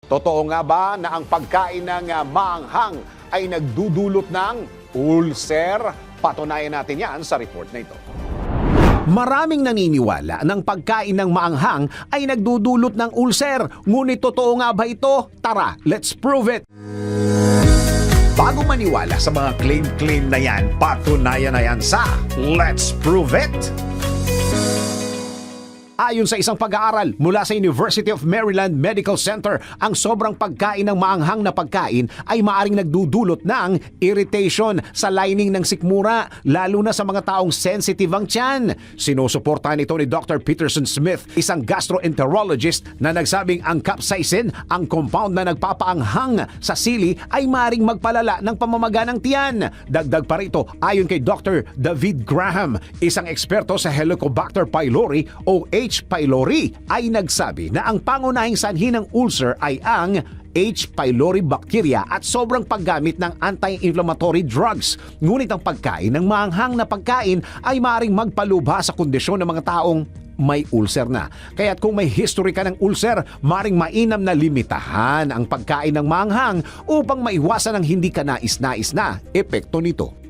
Totoo nga ba na ang pagkain ng maanghang ay nagdudulot ng ulcer? Patunayan natin yan sa report na ito. Maraming naniniwala ng pagkain ng maanghang ay nagdudulot ng ulcer. Ngunit totoo nga ba ito? Tara, let's prove it! Bago maniwala sa mga claim-claim na yan, patunayan na yan sa Let's Prove It! Ayon sa isang pag-aaral mula sa University of Maryland Medical Center, ang sobrang pagkain ng maanghang na pagkain ay maaring nagdudulot ng irritation sa lining ng sikmura, lalo na sa mga taong sensitive ang tiyan. Sinusuportahan ito ni Dr. Peterson Smith, isang gastroenterologist na nagsabing ang capsaicin, ang compound na nagpapaanghang sa sili, ay maaring magpalala ng pamamaga ng tiyan. Dagdag pa rito, ayon kay Dr. David Graham, isang eksperto sa Helicobacter pylori o H. pylori, ay nagsabi na ang pangunahing sanhi ng ulcer ay ang H. pylori bacteria at sobrang paggamit ng anti-inflammatory drugs. Ngunit ang pagkain ng maanghang na pagkain ay maaaring magpalubha sa kondisyon ng mga taong may ulcer na. Kaya't kung may history ka ng ulcer, maring mainam na limitahan ang pagkain ng maanghang upang maiwasan ang hindi ka nais-nais na epekto nito.